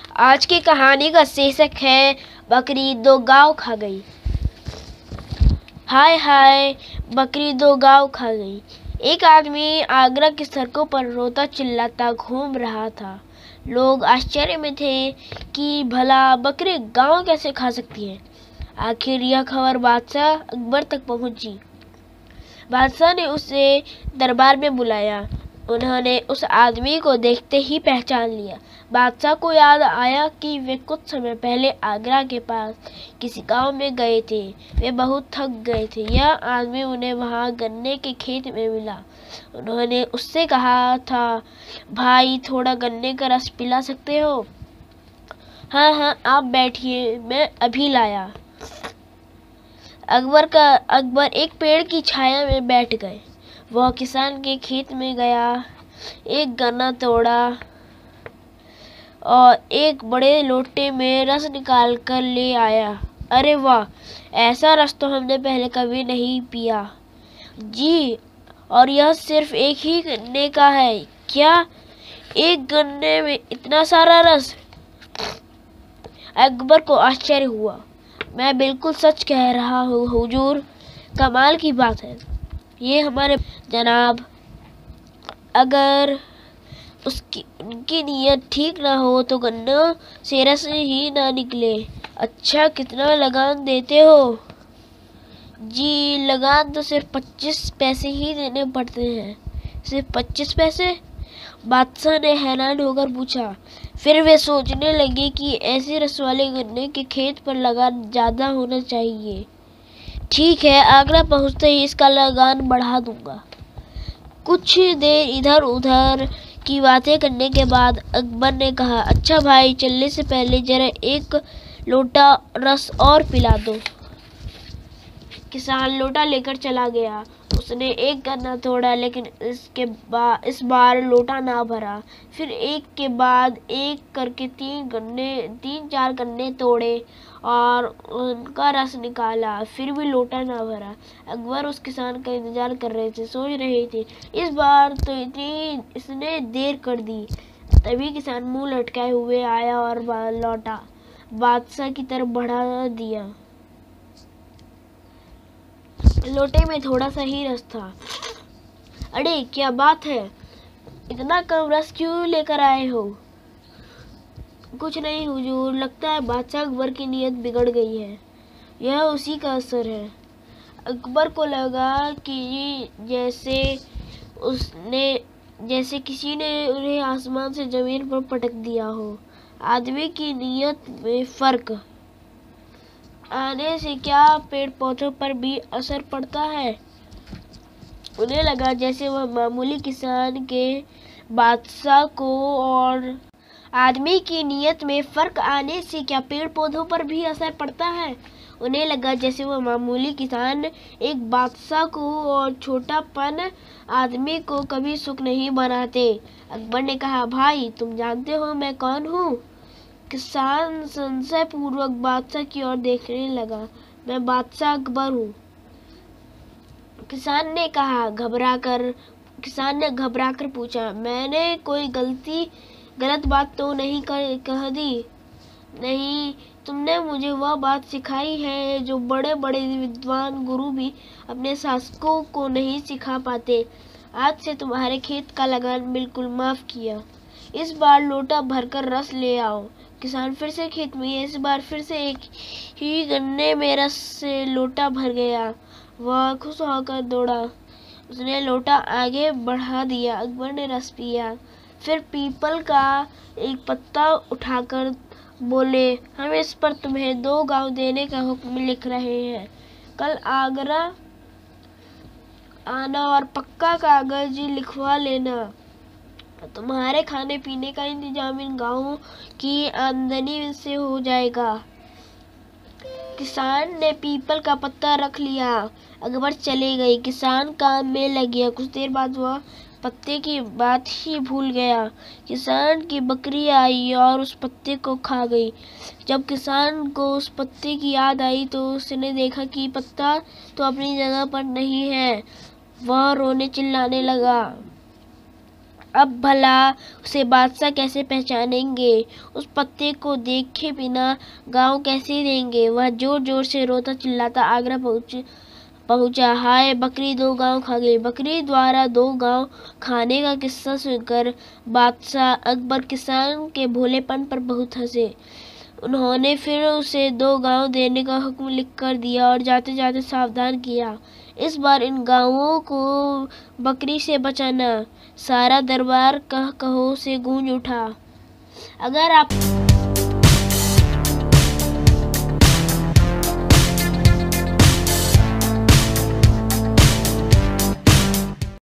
आज की कहानी का शीर्षक है बकरी दो गांव खा गई। हाय हाय, बकरी दो गांव खा गई। एक आदमी आगरा की सड़कों पर रोता चिल्लाता घूम रहा था। लोग आश्चर्य में थे कि भला बकरी गांव कैसे खा सकती है। आखिर यह खबर बादशाह अकबर तक पहुंची। बादशाह ने उसे दरबार में बुलाया। उन्होंने उस आदमी को देखते ही पहचान लिया। बादशाह को याद आया कि वे कुछ समय पहले आगरा के पास किसी गांव में गए थे। वे बहुत थक गए थे। यह आदमी उन्हें वहां गन्ने के खेत में मिला। उन्होंने उससे कहा था, भाई थोड़ा गन्ने का रस पिला सकते हो? हाँ हाँ, आप बैठिए, मैं अभी लाया। अकबर एक पेड़ की छाया में बैठ गए। वह किसान के खेत में गया, एक गन्ना तोड़ा और एक बड़े लोटे में रस निकाल कर ले आया। अरे वाह, ऐसा रस तो हमने पहले कभी नहीं पिया। जी, और यह सिर्फ एक ही गन्ने का है क्या? एक गन्ने में इतना सारा रस? अकबर को आश्चर्य हुआ। मैं बिल्कुल सच कह रहा हूँ हुजूर, कमाल की बात है। ये हमारे जनाब, अगर उनकी नीयत ठीक ना हो तो गन्ना से रस ही ना निकले। अच्छा, कितना लगान देते हो? जी, लगान तो सिर्फ 25 पैसे ही देने पड़ते हैं। सिर्फ 25 पैसे? बादशाह ने हैरान होकर पूछा। फिर वे सोचने लगे कि ऐसे रस वाले गन्ने के खेत पर लगान ज्यादा होना चाहिए। ठीक है, आगरा पहुंचते ही इसका लगान बढ़ा दूंगा। कुछ देर इधर उधर की बातें करने के बाद अकबर ने कहा, अच्छा भाई, चलने से पहले जरा एक लोटा रस और पिला दो। किसान लोटा लेकर चला गया। उसने एक गन्ना तोड़ा, लेकिन इस बार लोटा ना भरा। फिर एक के बाद एक करके तीन चार गन्ने तोड़े और उनका रस निकाला। फिर भी लोटा ना भरा। अकबर उस किसान का इंतजार कर रहे थे, सोच रहे थे, इस बार तो इसने देर कर दी। तभी किसान मुंह लटकाए हुए आया और लौटा बादशाह की तरफ बढ़ा दिया। लोटे में थोड़ा सा ही रस था। अरे क्या बात है, इतना कम रस क्यों लेकर आए हो? कुछ नहीं हुजूर, लगता है बादशाह अकबर की नीयत बिगड़ गई है। यह उसी का असर है। अकबर को लगा कि जैसे किसी ने उन्हें आसमान से जमीन पर पटक दिया हो। आदमी की नीयत में फर्क आने से क्या पेड़ पौधों पर भी असर पड़ता है? उन्हें लगा जैसे वह मामूली किसान के बादशाह को और आदमी की नीयत में फर्क आने से क्या पेड़ पौधों पर भी असर पड़ता है? उन्हें लगा जैसे वह मामूली किसान एक बादशाह को और छोटापन आदमी को कभी सुख नहीं बनाते। अकबर ने कहा, भाई तुम जानते हो मैं कौन हूँ? किसान संशय पूर्वक बादशाह की ओर देखने लगा। मैं बादशाह अकबर हूँ। किसान ने घबराकर पूछा, मैंने कोई गलत बात तो नहीं कह दी? नहीं, तुमने मुझे वह बात सिखाई है जो बड़े बड़े विद्वान गुरु भी अपने शासकों को नहीं सिखा पाते। आज से तुम्हारे खेत का लगान बिल्कुल माफ किया। इस बार लोटा भरकर रस ले आओ। किसान फिर से खेत में, इस बार फिर से एक ही गन्ने में रस से लोटा भर गया। वह खुश होकर दौड़ा। उसने लोटा आगे बढ़ा दिया। अकबर ने रस पिया। फिर पीपल का एक पत्ता उठाकर बोले, हम इस पर तुम्हें 2 गांव देने का हुक्म लिख रहे हैं। कल आगरा आना और पक्का कागज लिखवा लेना। तुम्हारे खाने पीने का इंतजाम इन गांवों की आमदनी से हो जाएगा। किसान ने पीपल का पत्ता रख लिया। अकबर चले गए। किसान काम में लग गया। कुछ देर बाद वह पत्ते की बात ही भूल गया। किसान की बकरी आई और उस पत्ते को खा गई। जब किसान को उस पत्ते की याद आई तो उसने देखा कि पत्ता तो अपनी जगह पर नहीं है। वह रोने चिल्लाने लगा। अब भला उसे बादशाह कैसे पहचानेंगे? उस पत्ते को देखे बिना गांव कैसे देंगे? वह जोर जोर से रोता चिल्लाता आगरा पहुंचा। हाय बकरी 2 गांव खा गई। बकरी द्वारा 2 गांव खाने का किस्सा सुनकर बादशाह अकबर किसान के भोलेपन पर बहुत हंसे। उन्होंने फिर उसे 2 गांव देने का हुक्म लिख कर दिया और जाते जाते सावधान किया, इस बार इन गांवों को बकरी से बचाना। सारा दरबार कह कहो से गूंज उठा। अगर आप